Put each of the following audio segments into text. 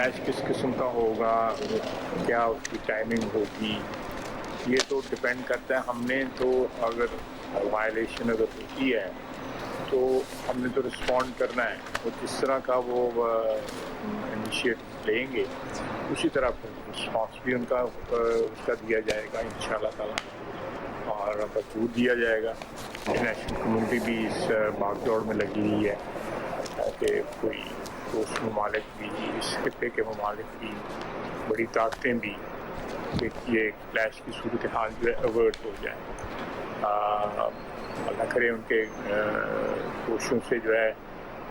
Clash किस किस्म का होगा, क्या उसकी टाइमिंग होगी, ये तो डिपेंड करता है। हमने तो अगर वायलेशन अगर होती है तो हमने तो रिस्पॉन्ड करना है, तो जिस तरह का वो इनिशिएटिव लेंगे उसी तरह फिर रिस्पॉन्स भी उनका उसका दिया जाएगा इंशाल्लाह ताला, और भरपूर दिया जाएगा। इंटरनेशनल कम्युनिटी भी इस भागदौड़ में लगी हुई है कि कोई दोस्त ममालिक भी, इस खिते के ममालिक भी, बड़ी ताकतें भी, कि ये क्लैश की सूरत हाल जो है अवर्ट हो जाए। अल्लाह करे उनके कोशिशों से जो है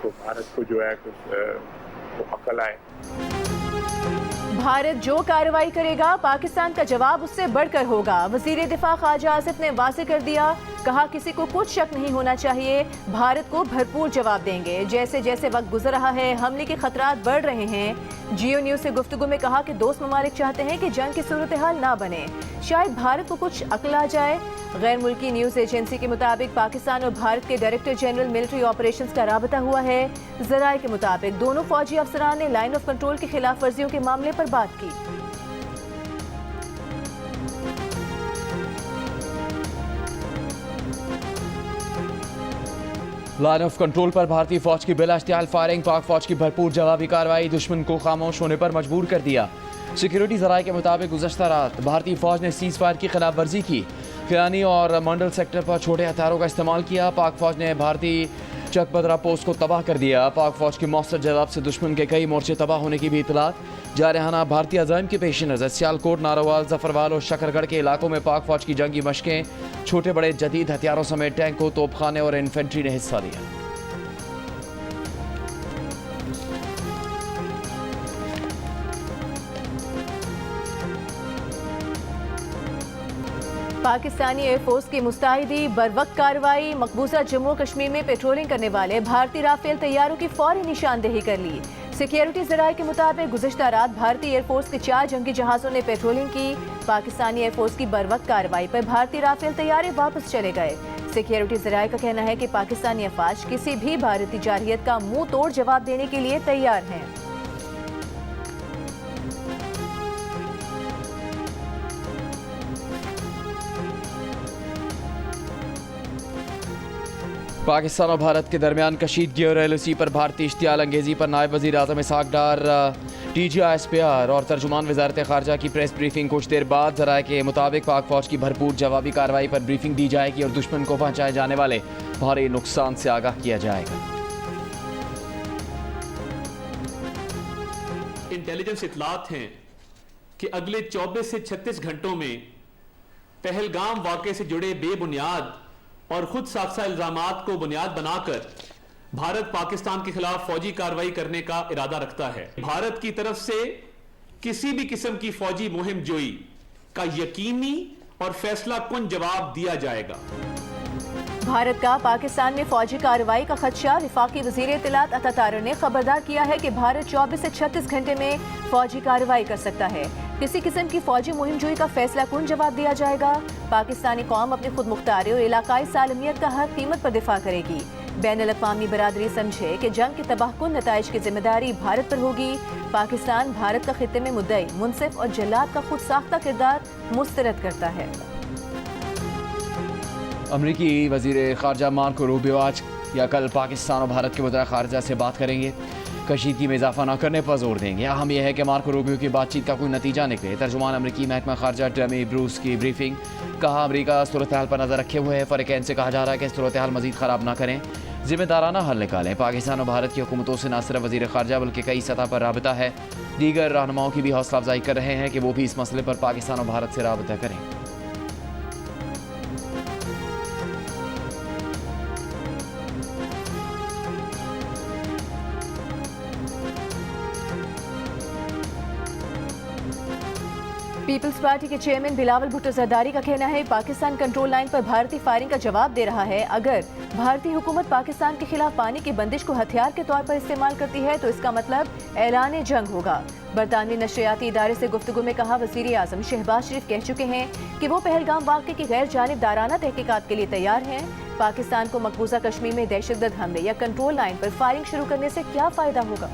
तो भारत को जो है वो अकल आए। भारत जो कार्रवाई करेगा पाकिस्तान का जवाब उससे बढ़कर होगा। वजीर दिफा ख्वाजा आसिफ ने वाज़ेह कर दिया, कहा किसी को कुछ शक नहीं होना चाहिए, भारत को भरपूर जवाब देंगे। जैसे जैसे वक्त गुजर रहा है हमले के खतरात बढ़ रहे हैं। जियो न्यूज़ से गुफ्तगू में कहा कि दोस्त ममालिक चाहते हैं कि जंग की सूरत हाल ना बने, शायद भारत को कुछ अक्ल आ जाए। गैर मुल्की न्यूज़ एजेंसी के मुताबिक पाकिस्तान और भारत के डायरेक्टर जनरल मिलिट्री ऑपरेशंस का राबता हुआ है। ज़राए के मुताबिक दोनों फौजी अफसरान ने लाइन ऑफ कंट्रोल की खिलाफ वर्जियों के मामले पर बात की। लाइन ऑफ कंट्रोल पर भारतीय फौज की बिला इश्तियाल फायरिंग, पाक फौज की भरपूर जवाबी कार्रवाई, दुश्मन को खामोश होने पर मजबूर कर दिया। सिक्योरिटी जराये के मुताबिक गुज़श्ता रात भारतीय फौज ने सीज फायर की खिलाफ वर्जी की, खिलानी और मंडल सेक्टर पर छोटे हथियारों का इस्तेमाल किया। पाक फौज ने भारतीय चकबदरा पोस्ट को तबाह कर दिया। पाक फौज के मौसर जवाब से दुश्मन के कई मोर्चे तबाह होने की भी इतलात। जारहाना भारतीय अज़ाइम के पेश नज़र सियालकोट, नारोवाल, जफरवाल और शकरगढ़ के इलाकों में पाक फौज की जंगी मशकें, छोटे बड़े जदीद हथियारों समेत टैंकों, तोपखाने और इन्फेंट्री ने हिस्सा लिया। पाकिस्तानी एयरफोर्स की मुस्तैदी, बरवक्त कार्रवाई, मकबूजा जम्मू कश्मीर में पेट्रोलिंग करने वाले भारतीय राफेल तैयारों की फौरी निशानदेही कर ली। सिक्योरिटी जराये के मुताबिक गुज़श्ता रात भारतीय एयरफोर्स के 4 जंगी जहाज़ों ने पेट्रोलिंग की। पाकिस्तानी एयरफोर्स की बरवक्त कार्रवाई पर भारतीय राफेल तैयारे वापस चले गए। सिक्योरिटी जराये का कहना है कि पाकिस्तानी अफवाज किसी भी भारतीय जारहियत का मुंह तोड़ जवाब देने के लिए तैयार हैं। पाकिस्तान और भारत के दरमियान कशीदगी और LOC पर भारतीय इश्तियाल अंगेजी पर नायब वज़ीर आज़म इसहाक़ डार, TGI-SPR और तर्जुमान वज़ारत ख़ारजा की प्रेस ब्रीफिंग कुछ देर बाद। ज़राए के मुताबिक पाक फ़ौज की भरपूर जवाबी कार्रवाई पर ब्रीफिंग दी जाएगी और दुश्मन को पहुँचाए जाने वाले भारी नुकसान से आगाह किया जाएगा। इंटेलिजेंस इतलात हैं कि अगले 24 से 36 घंटों में पहलगाम वाक़े से जुड़े बेबुनियाद और खुद साख्ता इल्जामात को बुनियाद बनाकर भारत पाकिस्तान के खिलाफ फौजी कार्रवाई करने का इरादा रखता है। भारत की तरफ से किसी भी किस्म की फौजी मुहिम जोई का यकीनी और फैसला कुन जवाब दिया जाएगा। भारत का पाकिस्तान में फौजी कार्रवाई का खदशा, वफाकी वजीर इत्तलात अता तारर ने खबरदार किया है कि भारत 24 से 36 घंटे में फौजी कार्रवाई कर सकता है। किसी किस्म की फौजी मुहिम जोई का फैसला कुन जवाब दिया जाएगा। पाकिस्तानी कौम अपनी खुद मुख्तारी और इलाकाई सालमियत का हर कीमत पर दिफा करेगी। बैनुल-अक़वामी बरादरी समझे कि जंग के तबाहकुन नताइज की जिम्मेदारी भारत पर होगी। पाकिस्तान भारत का खित्ते में मुद्दई, मुनसिफ और जल्लाद का खुद साख्ता किरदार मुस्तरद करता है। अमरीकी वज़ीर ख़ारजा मार्को रूबियो आज या कल पाकिस्तान और भारत के वज़ीर ख़ारजा से बात करेंगे, कशीदगी में इजाफा न करने पर जोर देंगे। अहम यह है कि मार्को रूबियो की बातचीत का कोई नतीजा निकले। तर्जुमान अमरीकी महकमा ख़ारजा टमी ब्रूस की ब्रीफिंग, कहा अमरीका सूरत हाल पर नज़र रखे हुए है। फ़रीक़ैन से कहा जा रहा है कि सूरत हाल मज़ीद ख़राब न करें, जिम्मेदाराना हल निकालें। पाकिस्तान और भारत की हुकूमतों से न सिर्फ वज़ीर ख़ारजा बल्कि कई सतह पर राबता है। दीगर रहनुमाओं की भी हौसला अफजाई कर रहे हैं कि वो भी इस मसले पर पाकिस्तान और भारत से राबता करें। पीपल्स पार्टी के चेयरमैन बिलावल भुट्टो जरदारी का कहना है पाकिस्तान कंट्रोल लाइन पर भारतीय फायरिंग का जवाब दे रहा है। अगर भारतीय हुकूमत पाकिस्तान के खिलाफ पानी की बंदिश को हथियार के तौर पर इस्तेमाल करती है तो इसका मतलब ऐलान जंग होगा। बरतानवी नशरियाती इदारे से गुफ्तगू में कहा वज़ीर आज़म शहबाज शरीफ कह चुके हैं कि वो पहलगाम वाक़े की गैर जानिबदाराना तहकीकात के लिए तैयार हैं। पाकिस्तान को मकबूजा कश्मीर में दहशतगर्द हमले या कंट्रोल लाइन पर फायरिंग शुरू करने से क्या फ़ायदा होगा।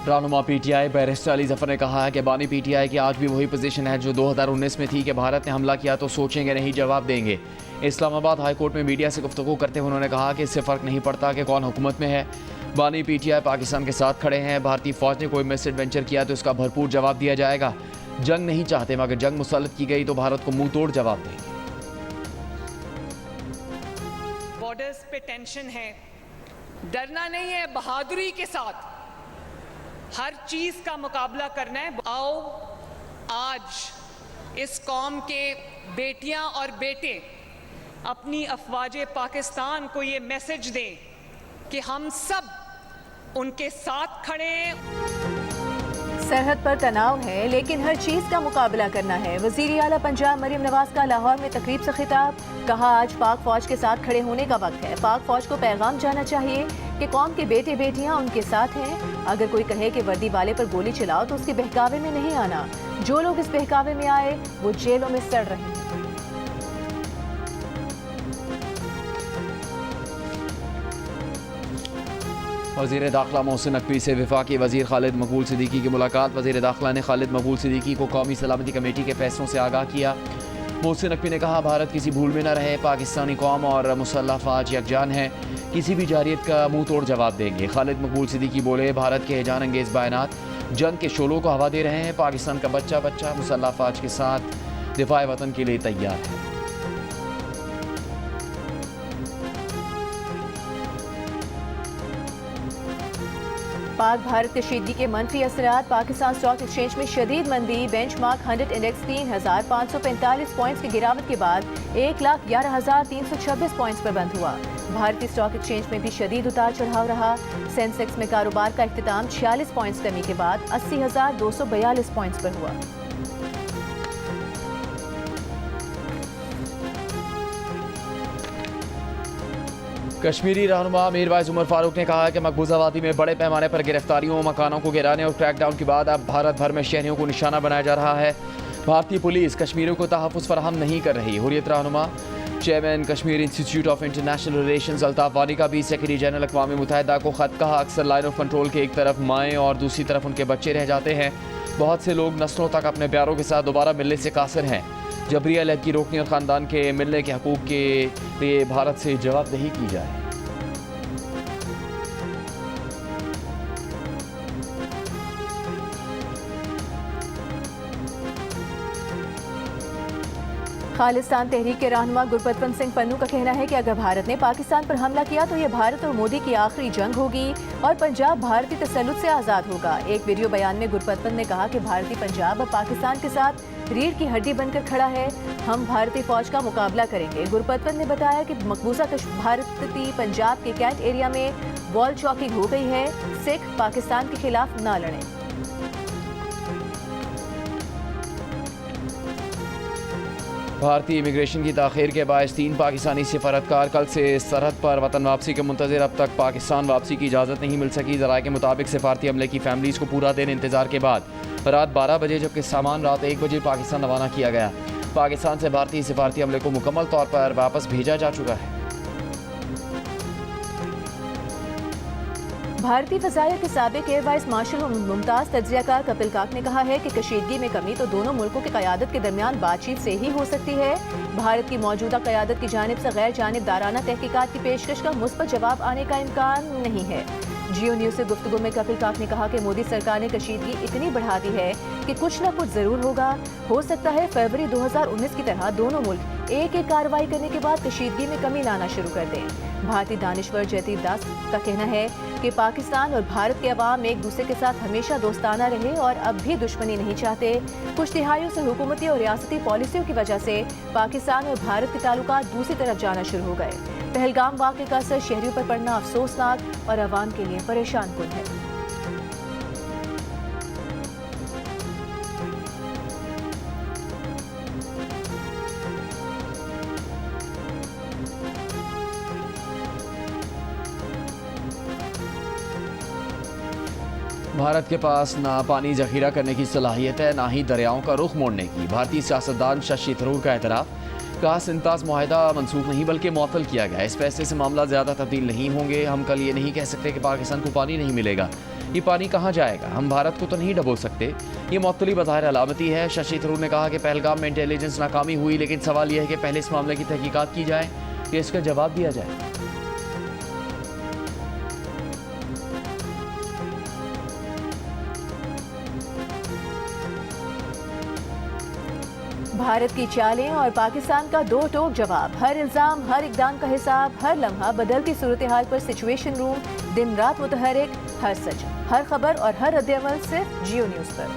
रहनुमा पीटीआई बैरिस्टर अली जफर ने कहा है कि बानी पीटीआई की आज भी वही पोजीशन है जो 2019 में थी कि भारत ने हमला किया तो सोचेंगे नहीं, जवाब देंगे। इस्लामाबाद हाई कोर्ट में मीडिया से गुफ्तगू करते हुए उन्होंने कहा कि इससे फ़र्क नहीं पड़ता कि कौन हुकूमत में है। बानी पीटीआई पाकिस्तान के साथ खड़े हैं। भारतीय फ़ौज ने कोई मिस एडवेंचर किया तो इसका भरपूर जवाब दिया जाएगा। जंग नहीं चाहते, मगर जंग मुसल्लत की गई तो भारत को मुंह तोड़ जवाब देंगे। बॉर्डर्स पे टेंशन है, डरना नहीं है, बहादुरी के साथ हर चीज का मुकाबला करना है। आओ आज इस कौम के बेटियां और बेटे अपनी अफवाज पाकिस्तान को ये मैसेज दें कि हम सब उनके साथ खड़े हैं। सरहद पर तनाव है लेकिन हर चीज का मुकाबला करना है। वजीर आला पंजाब मरीम नवाज का लाहौर में तकरीब से खिताब, कहा आज पाक फौज के साथ खड़े होने का वक्त है। पाक फौज को पैगाम जाना चाहिए कि कौम के बेटे बेटियां उनके साथ हैं। अगर कोई कहे कि वर्दी वाले पर गोली चलाओ तो उसके बहकावे में नहीं आना। जो लोग इस बहकावे में आए वो जेलों में सड़ रहे हैं। वज़ीर दाखिला मोहसिन नकवी से वफाकी वज़ीर खालिद मकबूल सिद्दीकी की मुलाकात। वज़ीर दाखिला ने खालिद मकबूल सिद्दीकी को कौमी सलामती कमेटी के फैसलों से आगाह किया। मोहसिन नकवी ने कहा भारत किसी भूल में न रहे, पाकिस्तानी कौम और मुसल्लह फ़ौज यकजान है, किसी भी जारियत का मुंह तोड़ जवाब देंगे। खालिद मकबूल सिद्दीकी बोले भारत के हैजान अंगेज़ बयानात जंग के शोलों को हवा दे रहे हैं। पाकिस्तान का बच्चा बच्चा मुसल्लह फ़ौज के साथ दिफाए वतन के लिए तैयार है। पाक भारत कशीदगी के मनफी असरात, पाकिस्तान स्टॉक एक्सचेंज में शदीद मंदी। बेंचमार्क 100 इंडेक्स 3,545 पॉइंट्स की गिरावट के बाद 1,11,326 पॉइंट्स पर बंद हुआ। भारतीय स्टॉक एक्सचेंज में भी शदीद उतार चढ़ाव रहा। सेंसेक्स में कारोबार का इख्तिताम 46 पॉइंट्स कमी के बाद 80,242 पॉइंट्स पर हुआ। कश्मीरी रहनुमा मीरवाइज उमर फारूक ने कहा है कि मकबूजा वादी में बड़े पैमाने पर गिरफ्तारियों, मकानों को गिराने और क्रैकडाउन के बाद अब भारत भर में शहरियों को निशाना बनाया जा रहा है। भारतीय पुलिस कश्मीरियों को तहफ़्फ़ुज़ फराहम नहीं कर रही। हुर्रियत रहनुमा chairman Kashmir institute of international relations Altaf वानी का भी सेक्रेटरी जनरल अक़वाम मुत्तहिदा को ख़त कहा। अक्सर लाइन ऑफ कंट्रोल के एक तरफ माएँ और दूसरी तरफ उनके बच्चे रह जाते हैं। बहुत से लोग नस्लों तक अपने प्यारों के साथ दोबारा मिलने से कासिर हैं। जबरी अलहदगी रोकने और ख़ानदान के मिलने के हकूक़ के लिए भारत से जवाबदेही की जाए। खालिस्तान तहरीक के रहनुमा गुरबचन सिंह पन्नू का कहना है कि अगर भारत ने पाकिस्तान पर हमला किया तो यह भारत और मोदी की आखिरी जंग होगी और पंजाब भारतीय तसल्लुत से आज़ाद होगा। एक वीडियो बयान में गुरबचन ने कहा कि भारतीय पंजाब अब पाकिस्तान के साथ रीढ़ की हड्डी बनकर खड़ा है। हम भारतीय फौज का मुकाबला करेंगे। गुरबचन ने बताया कि मकबूजा भारतीय पंजाब के कैंट एरिया में वॉल चौकिंग हो गई है। सिख पाकिस्तान के खिलाफ न लड़ें। भारतीय इमिग्रेशन की ताख़ीर के बायस 3 पाकिस्तानी सफारतकार कल से सरहद पर वतन वापसी के मुंतज़िर। अब तक पाकिस्तान वापसी की इजाज़त नहीं मिल सकी। ज़राए के मुताबिक सफारती अमले की फैमिलीज़ को पूरा दिन इंतज़ार के बाद रात 12 बजे जबकि सामान रात 1 बजे पाकिस्तान रवाना किया गया। पाकिस्तान से भारतीय सफारती अमले को मुकम्मल तौर पर वापस भेजा जा चुका है। भारतीय फ़ज़ाइया के साबिक़ एयर वाइस मार्शल मुमताज़ तज्ज़ियाकार कपिल काक ने कहा है कि कशीदगी में कमी तो दोनों मुल्कों की क़यादत के दरमियान बातचीत से ही हो सकती है। भारत की मौजूदा क़यादत की जानिब से गैर जानिबदाराना तहकीकात की पेशकश का मुस्बत जवाब आने का इम्कान नहीं है। जियो न्यूज़ से गुफ्तगू में कपिल काक ने कहा कि मोदी सरकार ने कशीदगी इतनी बढ़ा दी है कि कुछ न कुछ ज़रूर होगा। हो सकता है फरवरी 2019 की तरह दोनों मुल्क एक कार्रवाई करने के बाद कशीदगी में कमी लाना शुरू कर दें। भारतीय दानिश्वर जयदीप दास का कहना है कि पाकिस्तान और भारत के अवाम एक दूसरे के साथ हमेशा दोस्ताना रहे और अब भी दुश्मनी नहीं चाहते। कुछ तिहाइयों से हुकूमती और रियासती पॉलिसियों की वजह से पाकिस्तान और भारत के ताल्लुकात दूसरी तरफ जाना शुरू हो गए। पहलगाम वाक़े का असर शहरियों पर पड़ना अफसोसनाक और अवाम के लिए परेशान कुन है। भारत के पास ना पानी जखीरा करने की सलाहियत है, ना ही दरियाओं का रुख मोड़ने की। भारतीय सियासतदान शशि थरूर का एतराफ़, कहा सिंताज मुआहदा मनसूख नहीं बल्कि मुअत्तल किया गया। इस फैसले से मामला ज़्यादा तब्दील नहीं होंगे। हम कल ये नहीं कह सकते कि पाकिस्तान को पानी नहीं मिलेगा। ये पानी कहाँ जाएगा? हम भारत को तो नहीं डबो सकते। ये मौतली बज़ाहिर अलामती है। शशि थरूर ने कहा कि पहलगाम में इंटेलिजेंस नाकामी हुई, लेकिन सवाल यह है कि पहले इस मामले की तहकीकात की जाए या इसका जवाब दिया जाए। भारत की चालें और पाकिस्तान का दो टोक जवाब। हर इल्जाम, हर इकदाम का हिसाब, हर लम्हा बदलती सूरत हाल पर सिचुएशन रूम दिन रात मुतहरिक, हर सच, हर खबर और हर रद्द-ए-अमल सिर्फ जियो न्यूज़ पर।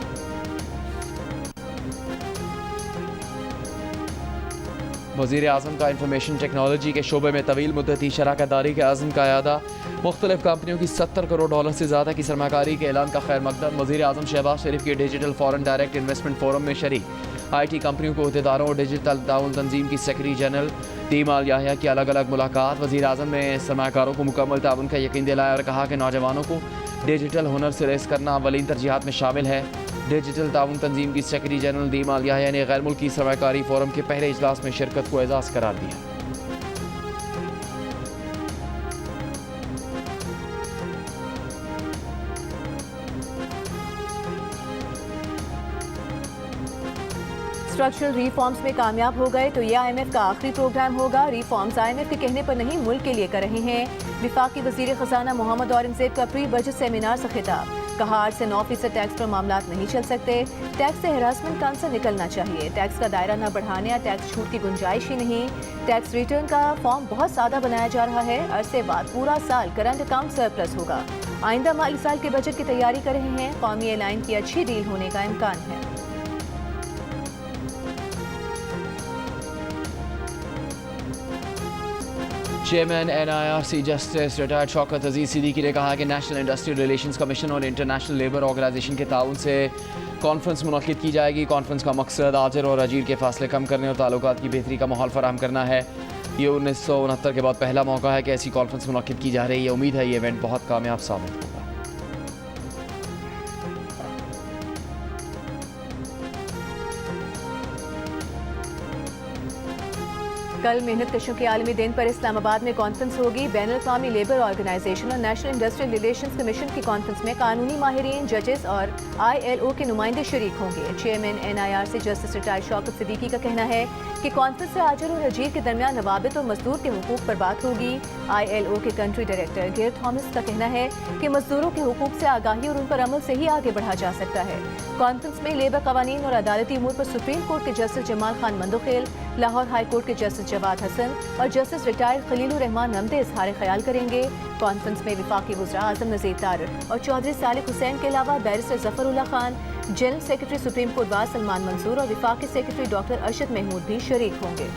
वज़ीर आज़म का इंफॉर्मेशन टेक्नोलॉजी के शोबे में तवील मुद्दती शराकतदारी के आज़म का यादा। मुख्तलिफ कंपनियों की $70 करोड़ से ज़्यादा की सरमाकारी के ऐलान का खैर मकदम। वज़ीर आज़म शहबाज शरीफ के digital foreign direct investment forum में शरीक। IT कंपनियों को अहदेदारों और डिजिटल ताउन तंजीम की सेक्रेटरी जनरल दीम अल याहिया की अलग अलग मुलाकात। वज़ीर आज़म ने सरमाकारों को मुकम्मल ताउन का यकीन दिलाया और कहा कि नौजवानों को डिजिटल हुनर से लेस करना अवलीन तरजीहात में शामिल है। डिजिटल ताउन तंजीम की सेक्रेटरी जनरल दीम अल याहिया ने गैर मुल्की सरमाकारी फोरम के पहले इजलास में शिरकत को एजाज़ करार दिया। स्ट्रक्चरल रिफॉर्म्स में कामयाब हो गए तो ये IMF का आखिरी प्रोग्राम होगा। रिफॉर्म्स IMF के कहने पर नहीं, मुल्क के लिए कर रहे हैं। विफाकी वजीर खजाना मोहम्मद औरंगजेब का प्री बजट सेमिनार से खिताब। कहा 8 से 9% टैक्स पर मामलात नहीं चल सकते। टैक्स से हरासमेंट कान से निकलना चाहिए। टैक्स का दायरा न बढ़ाने या टैक्स छूट की गुंजाइश ही नहीं। टैक्स रिटर्न का फॉर्म बहुत सादा बनाया जा रहा है। अरसे बाद पूरा साल करंट अकाउंट सरप्लस होगा। आइंदा माली साल के बजट की तैयारी कर रहे हैं। कौमी एलाइन की अच्छी डील होने का इम्कान है। Chairman NIRC justice retired Shaukat Aziz Siddiqui ने कहा कि नेशनल इंडस्ट्रियल रिलेशंस कमीशन और इंटरनेशनल लेबर ऑर्गेनाइजेशन के ताउन से कॉन्फ्रेंस मुनक़िद की जाएगी। कॉन्फ्रेंस का मकसद आजिर और अजीर के फासले कम करने और ताल्लुकात की बेहतरी का माहौल फराहम करना है। ये 1969 के बाद पहला मौका है कि ऐसी कॉन्फ्रेंस मुनक़िद की जा रही है। उम्मीद है ये इवेंट बहुत कामयाब साबित होगा। कल मेहनत कशों के आलमी दिन पर इस्लामाबाद में कॉन्फ्रेंस होगी। बैनुल-अक़वामी लेबर ऑर्गेनाइजेशन और नेशनल इंडस्ट्रियल रिलेशंस कमीशन की कॉन्फ्रेंस में कानूनी माहिरीन, जजेस और ILO के नुमाइंदे शरीक होंगे। Chairman NIRC justice retired Shaukat Siddiqui का कहना है कि कॉन्फ्रेंस से आजिर और अजीर के दरमियान नवाबित और मजदूर के हुकूक पर बात होगी। ILO के कंट्री डायरेक्टर गिर थॉमस का कहना है कि मजदूरों के हुकूक से आगाही और उन पर अमल से ही आगे बढ़ा जा सकता है। कॉन्फ्रेंस में लेबर कवानीन और अदालती उमूर पर सुप्रीम कोर्ट के justice Jamal Khan Mandokhel, Lahore high court के जस्टिस जवाद हसन और जस्टिस रिटायर्ड खलीलुर रहमान नमदे इजहार ख्याल करेंगे। कॉन्फ्रेंस में विफाकी वज़रा आज़म नज़ीर तारिक और चौधरी सालिक हुसैन के अलावा barrister Zafarullah Khan, general secretary supreme court bar Salman Mansoor और विफाकी सेक्रेटरी डॉक्टर अरशद महमूद भी शरीक होंगे।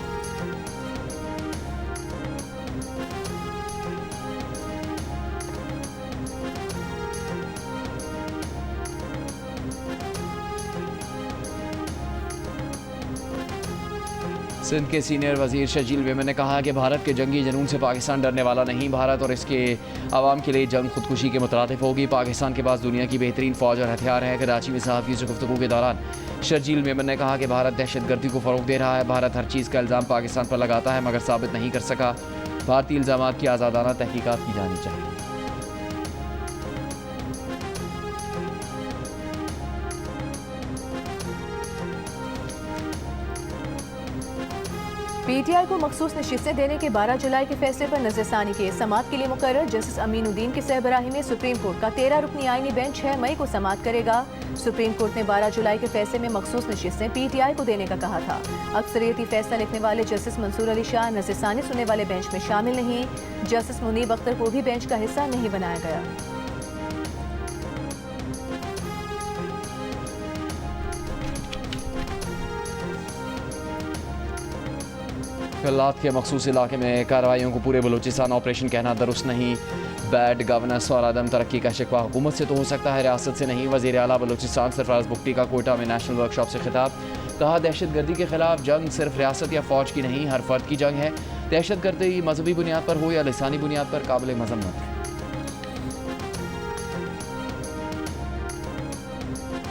सिंध के सीनियर वजीर शजील मेमन ने कहा कि भारत के जंगी जनून से पाकिस्तान डरने वाला नहीं। भारत और इसके आवाम के लिए जंग खुदकुशी के मुतरादिफ होगी। पाकिस्तान के पास दुनिया की बेहतरीन फ़ौज और हथियार है। कराची में सहाफ़ियों से गुफ्तगू के दौरान शजील मेमन ने कहा कि भारत दहशतगर्दी को फ़रोग़ दे रहा है। भारत हर चीज़ का इल्ज़ाम पाकिस्तान पर लगाता है मगर साबित नहीं कर सका। भारतीय इल्ज़ामात की आज़ादाना तहकीकात की जानी चाहिए। PTI को मखसूस नशिस्तें देने के 12 जुलाई के फैसले पर नजरसानी के समात के लिए मुकर्रर जस्टिस अमीनुद्दीन की सरबराही में सुप्रीम कोर्ट का 13 रुकनी आईनी बेंच 6 मई को समात करेगा। सुप्रीम कोर्ट ने 12 जुलाई के फैसले में मखसूस नशिस्तें PTI को देने का कहा था। अक्सरियती फैसला लिखने वाले जस्टिस मंसूर अली शाह नजरसानी सुनने वाले बेंच में शामिल नहीं। जस्टिस मुनीब अख्तर को भी बेंच का हिस्सा नहीं बनाया गया। खिलात के मखसूस इलाके में कार्रवाइयों को पूरे बलूचिस्तान ऑपरेशन कहना दुरुस्त नहीं। बैड गवर्नेंस और अदम तरक्की का शिकवा हुकूमत से तो हो सकता है, रियासत से नहीं। वज़ीर आला बलूचिस्तान सरफराज बुगटी का कोयटा में नेशनल वर्कशॉप से खिताब। कहा दहशतगर्दी के खिलाफ जंग सिर्फ रियासत या फ़ौज की नहीं, हर फर्द की जंग है। दहशतगर्दी मजहबी बुनियाद पर हो या लिसानी बुनियाद पर काबिल मजम्मत है।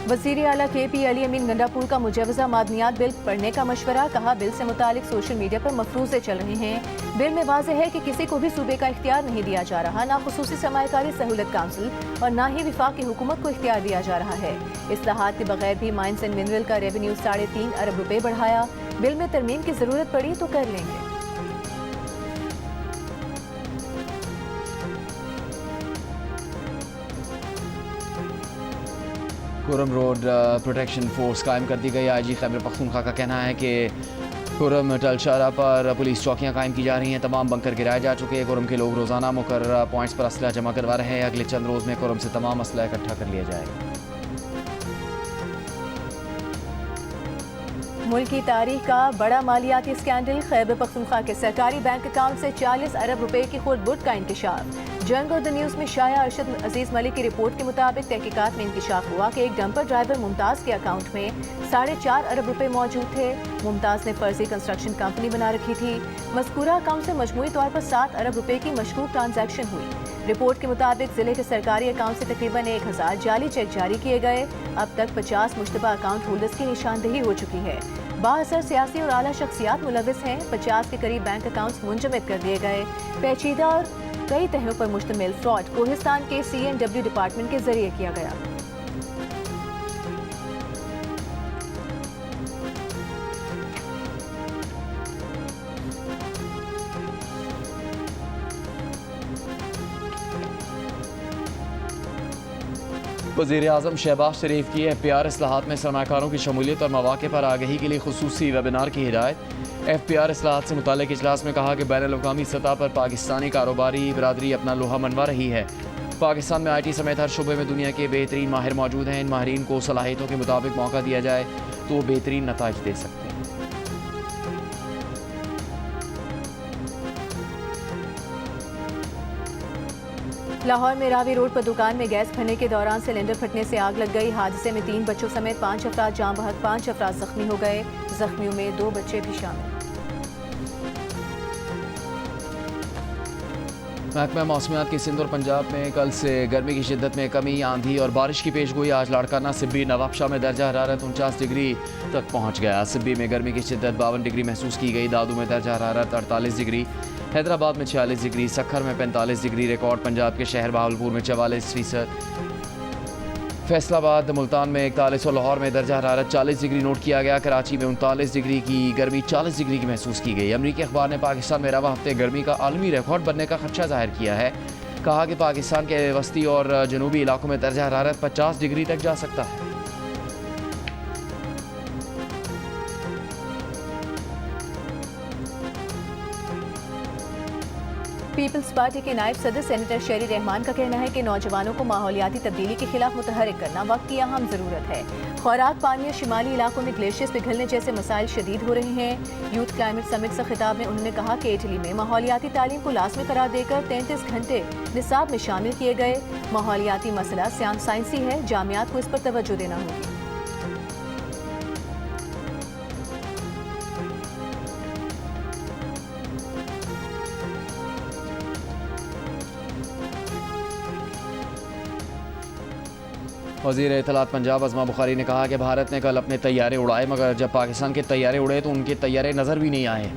वज़ीर आला KP अली अमीन गंडापुर का मुजवज़ा मादनियात बिल पढ़ने का मशवरा। कहा, बिल से मुतालिक सोशल मीडिया पर मफरूज़े चल रहे हैं। बिल में वाज़ेह है कि किसी को भी सूबे का इख्तियार नहीं दिया जा रहा, ना खुसूसी सरमायाकारी सहूलत काउंसिल और ना ही विफाकी हुकूमत को इख्तियार दिया जा रहा है। इस्लाहात के बगैर भी माइंस एंड मिनरल का रेवेन्यू 3.5 अरब रुपए बढ़ाया। बिल में तरमीम की ज़रूरत पड़ी तो कर लेंगे। खुर्रम रोड प्रोटेक्शन फोर्स कायम कर दी गई। IG खैबर पख्तूनख्वा का कहना है कि खुर्रम टलशारा पर पुलिस चौकियां कायम की जा रही हैं। तमाम बंकर गिराए जा चुके हैं। खुर्रम के लोग रोज़ाना मुकर्रर पॉइंट्स पर असला जमा करवा रहे हैं। अगले चंद रोज़ में खुर्रम से तमाम असला इकट्ठा कर लिया जाएगा। मुल्क की तारीख का बड़ा मालियाती स्कैंडल। खैबर पख्तूनख्वा के सरकारी बैंक अकाउंट से 40 अरब रुपए की खुर्द-बुर्द का इंकशाफ। जंग और द न्यूज़ में शाया अरशद अजीज मलिक की रिपोर्ट के मुताबिक तहकीकात में इंकशाफ हुआ कि एक डंपर ड्राइवर मुमताज़ के अकाउंट में 4.5 अरब रुपए मौजूद थे। मुमताज़ ने फर्जी कंस्ट्रक्शन कंपनी बना रखी थी। मज़कूरा अकाउंट से मजमूई तौर पर 7 अरब रुपए की मशकूक ट्रांजैक्शन हुई। रिपोर्ट के मुताबिक जिले के सरकारी अकाउंट से तकरीबन 1000 जाली चेक जारी किए गए। अब तक 50 मुश्तबा अकाउंट होल्डर्स की निशानदेही हो चुकी है। बाअसर सियासी और आला शख्सियात मुलविस हैं। 50 के करीब बैंक अकाउंट्स मुंजमद कर दिए गए। पेचीदा और कई तहों पर मुश्तमिल फ्रॉड कोहिस्तान के CNW डिपार्टमेंट के जरिए किया गया। वज़ीर-ए-आज़म शहबाज शरीफ की FPR इस्लाहात में सरमाकारों की शमूलियत और मौक़े पर आगही के लिए खुसूसी वेबिनार की हिदायत। FPR इस्लाहात से मुताल्लिक़ इजलास में कहा कि बैनुल-अक़वामी सतह पर पाकिस्तानी कारोबारी बरादरी अपना लोहा मनवा रही है। पाकिस्तान में IT समेत हर शुबे में दुनिया के बेहतरीन माहिर मौजूद हैं। इन माहिरीन को सलाहियतों के मुताबिक मौका दिया जाए तो वो बेहतरीन नताइज दे सकते हैं। लाहौर में रावी रोड पर दुकान में गैस भरने के दौरान सिलेंडर फटने से आग लग गई। हादसे में 3 बच्चों समेत 5 अफराद जान बहक, 5 अफराद जख्मी हो गए। जख्मियों में 2 बच्चे भी शामिल। महकमा मौसमियात की सिंध और पंजाब में कल से गर्मी की शिद्दत में कमी, आंधी और बारिश की पेशगोई। आज लाड़काना, सिब्बी, नवाबशाह में दर्जा हरारत 49 डिग्री तक पहुँच गया। सिब्बी में गर्मी की शिद्दत 52 डिग्री महसूस की गई। दादू में दर्जा हरारत 48 डिग्री, हैदराबाद में 46 डिग्री, सखर में 45 डिग्री रिकॉर्ड। पंजाब के शहर बहावलपुर में 44%, फैसलाबाद मुल्तान में 41 और लाहौर में दर्जा हरारत 40 डिग्री नोट किया गया। कराची में 39 डिग्री की गर्मी 40 डिग्री की महसूस की गई। अमरीकी अखबार ने पाकिस्तान में रवा हफ्ते गर्मी का आलमी रिकॉर्ड बनने का खदशा जाहिर किया है। कहा कि पाकिस्तान के वस्ती और जनूबी इलाकों में दर्जा हरारत 50 डिग्री तक जा सकता है। पीपल्स पार्टी के नायब सदर सेनेटर शेरी रहमान का कहना है कि नौजवानों को माहौलियाती तब्दीली के खिलाफ मुतहरिक करना वक्त की अहम ज़रूरत है। खुराक, पानी और शिमाली इलाकों में ग्लेशियर्स पिघलने जैसे मसाइल शदीद हो रहे हैं। यूथ क्लाइमेट समिट से खिताब में उन्होंने कहा कि इटली में माहौलियाती तालीम को लाज़मी करार देकर 33 घंटे निसाब में शामिल किए गए। माहौलियाती मसला साइंसी है, जामियात को इस पर तवज्जो देना होगी। वज़ीर इत्तलात पंजाब अज़मा बुखारी ने कहा कि भारत ने कल अपने तैयारे उड़ाए, मगर जब पाकिस्तान के तैयारे उड़े तो उनके तैयारे नज़र भी नहीं आए।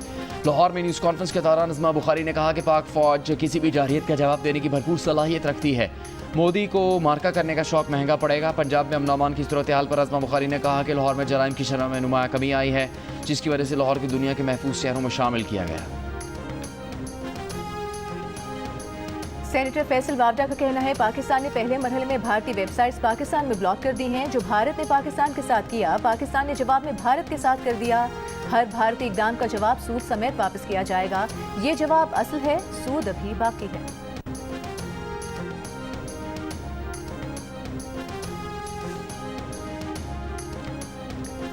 लाहौर में न्यूज़ कॉन्फ्रेंस के दौरान अज़मा बुखारी ने कहा कि पाक फ़ौज किसी भी जारहियत का जवाब देने की भरपूर सलाहियत रखती है। मोदी को मार्का करने का शौक महंगा पड़ेगा। पंजाब में अमन-अमान की सूरत हाल पर अज़मा बुखारी ने कहा कि लाहौर में जराइम की शरह में नुमाया कमी आई है, जिसकी वजह से लाहौर की दुनिया के महफूज शहरों में शामिल किया गया। सेनेटर फैसल वावडा का कहना है पाकिस्तान ने पहले मरहले में भारतीय वेबसाइट्स पाकिस्तान में ब्लॉक कर दी हैं। जो भारत ने पाकिस्तान के साथ किया, पाकिस्तान ने जवाब में भारत के साथ कर दिया। हर भारतीय इकदाम का जवाब सूद समेत वापस किया जाएगा। ये जवाब असल है, सूद अभी बाकी है।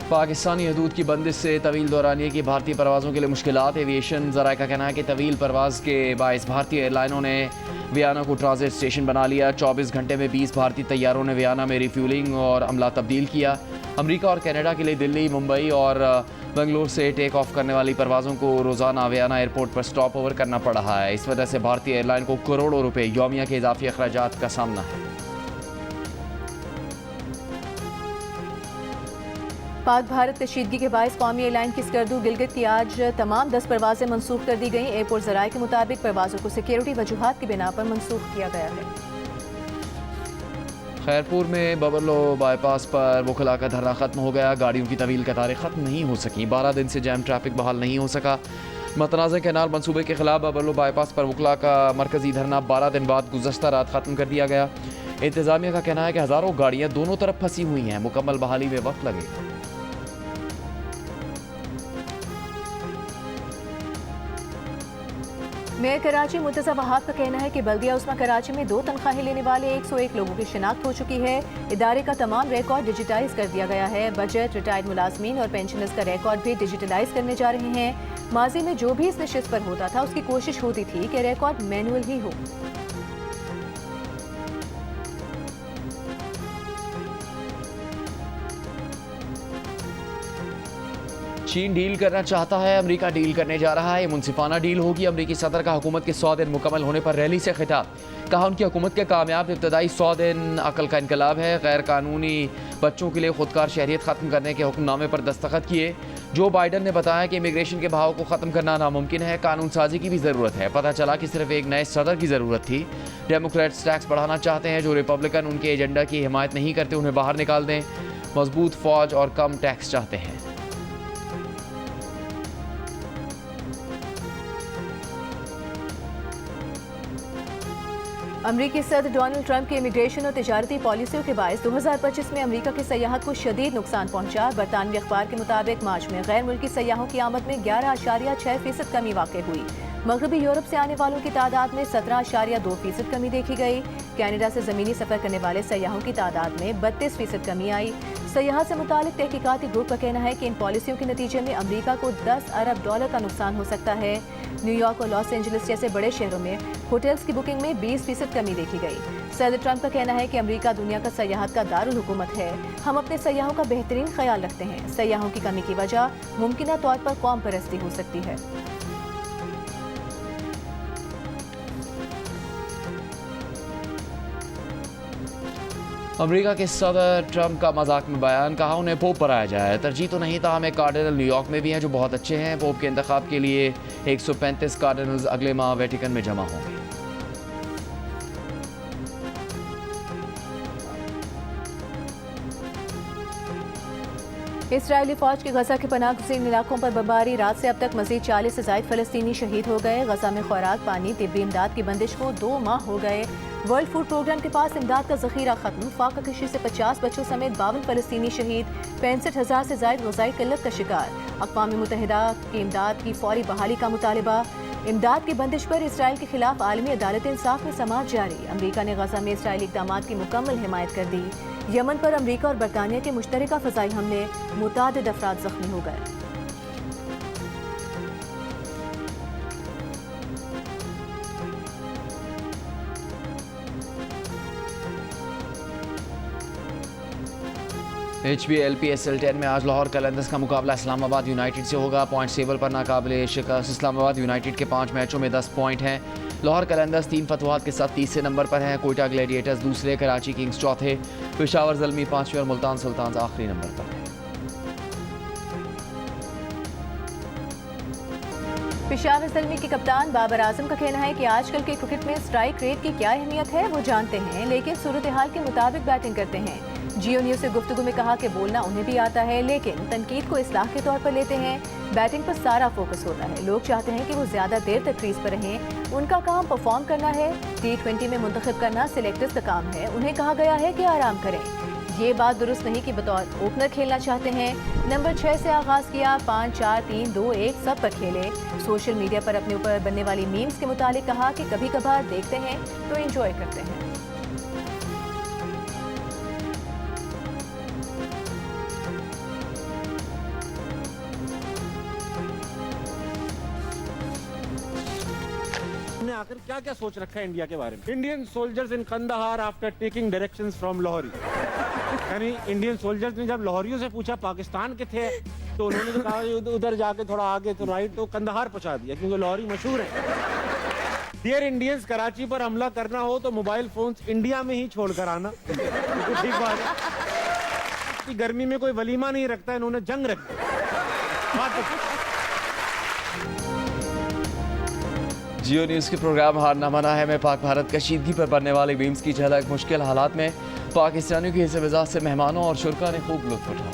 पाकिस्तानी हदूद की बंदिश से तवील दौरानिए की भारतीय परवाज़ों के लिए मुश्किलात। एविएशन ज़राए का कहना है कि तवील परवाज़ के बायस भारतीय एयरलाइनों ने वियना को ट्रांजिट स्टेशन बना लिया। 24 घंटे में 20 भारतीय तैयारों ने वियना में रिफ्यूलिंग और अमला तब्दील किया। अमेरिका और कनाडा के लिए दिल्ली, मुंबई और बेंगलोर से टेक ऑफ करने वाली परवाज़ों को रोज़ाना वियना एयरपोर्ट पर स्टॉप ओवर करना पड़ रहा है। इस वजह से भारतीय एयरलाइन को करोड़ों रुपये यौमिया के इजाफी अखराजात का सामना है। पाक भारत कशीदगी के बायस कौमी एयरलाइन की स्कर्दू गिलगित की आज तमाम 10 परवाजें मनसूख कर दी गई। एयरपोर्ट ज़राए के मुताबिक परवाजों को सिक्योरिटी वजूहात की बिना पर मनसूख किया गया है। खैरपुर में बबरलो बाईपास पर वकला का धरना खत्म हो गया। गाड़ियों की तवील कतारें खत्म नहीं हो सकी। 12 दिन से जैम ट्रैफिक बहाल नहीं हो सका। मतनाज़ कैनाल मनसूबे के खिलाफ बबरलो बाईपास पर वकला का मरकजी धरना 12 दिन बाद गुज़श्ता रात ख़त्म कर दिया गया। इंतज़ामिया का कहना है कि हज़ारों गाड़ियाँ दोनों तरफ फंसी हुई हैं। मुकम्मल बहाली में वक्त लगेगा। मेयर कराची मुर्तज़ा वहाब का कहना है कि बल्दिया उस्मा कराची में 2 तनख्वाहें लेने वाले 101 लोगों की शिनाख्त हो चुकी है। इदारे का तमाम रिकॉर्ड डिजिटाइज कर दिया गया है। बजट, रिटायर्ड मुलाजमीन और पेंशनर्स का रिकॉर्ड भी डिजिटलाइज करने जा रहे हैं। माजी में जो भी इस नशिस्त पर होता था उसकी कोशिश होती थी कि रिकॉर्ड मैनुअल ही हो। चीन डील करना चाहता है, अमेरिका डील करने जा रहा है। ये मुनसिफाना डील होगी। अमेरिकी सदर का हुकूमत के 100 दिन मुकम्मल होने पर रैली से खिताब। कहा उनकी हुकूमत के कामयाब इब्तदाई 100 दिन अकल का इनकलाब है। गैर कानूनी बच्चों के लिए खुदकार शहरियत ख़त्म करने के हुक्मनामे पर दस्तखत किए। जो बाइडन ने बताया कि इमिग्रेशन के बहाव को ख़त्म करना नामुमकिन है, कानून साजी की भी ज़रूरत है। पता चला कि सिर्फ एक नए सदर की ज़रूरत थी। डेमोक्रेट्स टैक्स बढ़ाना चाहते हैं। जो रिपब्लिकन उनके एजेंडा की हिमायत नहीं करते उन्हें बाहर निकाल दें। मजबूत फ़ौज और कम टैक्स चाहते हैं। अमरीकी सदर डोनाल्ड ट्रंप की इमिग्रेशन और तिजारती पॉलिसियों के बायस 2025 में अमरीका की सयाहत को शदीद नुकसान पहुंचा। बरतानवी अखबार के मुताबिक मार्च में गैर मुल्की सयाहों की आमद में 11.6% कमी वाक़ई हुई। मगरबी यूरोप से आने वालों की तादाद में 17.2% कमी देखी गई। कनाडा से ज़मीनी सफ़र करने वाले सयाहों की तादाद में 32% कमी आई। सयाहत से मुतालिक तहकीकाती ग्रुप का कहना है कि इन पॉलिसियों के नतीजे में अमरीका को $10 अरब का नुकसान हो सकता है। न्यूयॉर्क और लॉस एंजलिस जैसे बड़े शहरों में होटल्स की बुकिंग में 20% कमी देखी गई। सदर ट्रंप का कहना है कि अमरीका दुनिया का सयाहत का दारुल हुकूमत है। हम अपने सयाहों का बेहतरीन ख्याल रखते हैं। सयाहों की कमी की वजह मुमकिन तौर पर कौम परस्ती हो सकती है। अमेरिका के सदर ट्रंप का मजाक में बयान। कहा उन्हें पोप बनाया जाए। तरजीह तो नहीं था, हमें कार्डिनल न्यूयॉर्क में भी हैं जो बहुत अच्छे हैं। पोप के इंतखाब के लिए 135 कार्डिनल्स अगले माह वेटिकन में जमा होंगे। इसराइली फौज की गजा के पनाह गुज़ीन इलाकों पर बमबारी। रात से अब तक मजीद 40 से ज़ायद फ़लस्तीनी शहीद हो गए। गजा में खुराक, पानी, तिब्बी इमदाद की बंदिश को 2 माह हो गए। वर्ल्ड फूड प्रोग्राम के पास इमदाद का ज़ख़ीरा ख़त्म। फाका कशी से 50 बच्चों समेत 52 फ़लस्तीनी शहीद। 65,000 से ज़ायद ग़ज़ाई क़िल्लत का शिकार। अक़वाम मुत्तहिदा की इमदाद की फ़ौरी बहाली का मुतालबा। इमदाद की बंदिश पर इसराइल के खिलाफ आलमी अदालत इंसाफ में समाअत जारी। अमरीका ने गजा में इसराइली इक़दामात की मुकम्मल हिमायत कर दी। यमन पर अमरीका और बरतानिया के मुश्तरका फ़ज़ाई हमले, मुतादिद अफराद ज़ख्मी हो गए। HBL PSL 10 में आज लाहौर कलंदर्स का मुकाबला इस्लामाबाद यूनाइटेड से होगा। पॉइंट टेबल पर नाकाबिले शिकस्त इस्लामाबाद यूनाइटेड के 5 मैचों में 10 पॉइंट हैं। लाहौर कलंदर्स 3 फतवाहत के साथ तीसरे नंबर पर हैं। कोयटा ग्लैडिएटर्स दूसरे, कराची किंग्स चौथे, पेशावर ज़ल्मी 5वें और मुल्तान सुल्तान्स आखिरी नंबर पर हैं। पेशावर ज़ल्मी के कप्तान बाबर आजम का कहना है कि आजकल के क्रिकेट में स्ट्राइक रेट की क्या अहमियत है वो जानते हैं, लेकिन सूरत हाल के मुताबिक बैटिंग करते हैं। जियो न्यूज़ से गुफ्तगू में कहा कि बोलना उन्हें भी आता है, लेकिन तनकीद को इस्लाह के तौर पर लेते हैं। बैटिंग पर सारा फोकस होता है। लोग चाहते हैं कि वो ज़्यादा देर तक क्रीज पर रहें। उनका काम परफॉर्म करना है। T20 में मुंतखब करना सिलेक्टर्स का काम है। उन्हें कहा गया है कि आराम करें। ये बात दुरुस्त नहीं कि बतौर ओपनर खेलना चाहते हैं। नंबर 6 से आगाज़ किया, 5, 4, 3, 2, 1 सब पर खेले। सोशल मीडिया पर अपने ऊपर बनने वाली मीम्स के मुतालिक कहा कि कभी कभार देखते हैं तो एंजॉय करते हैं। आखिर क्या क्या सोच रखा है इंडिया के बारे में। Indian soldiers in Kandahar after taking directions from लाहौरी। यानी इंडियन सोल्जर्स ने जब लाहौरियों से पूछा पाकिस्तान के थे तो उन्होंने तो कहा उधर जाके थोड़ा आगे तो राइट तो कंदाहार पहुंचा दिया क्योंकि लाहौरी मशहूर है। डियर इंडियंस, कराची पर हमला करना हो तो मोबाइल फोन्स इंडिया में ही छोड़कर आना। ठीक बात है। की गर्मी में कोई वलीमा नहीं रखता, इन्होंने जंग रख दी। बात तो जियो न्यूज़ के प्रोग्राम हारना मना है में पाक भारत कशीदगी पर बनने वाले बीम्स की झलक। मुश्किल हालात में पाकिस्तानियों की हिस्से मिजाज से मेहमानों और शुरा ने खूब लुत्फ उठाया।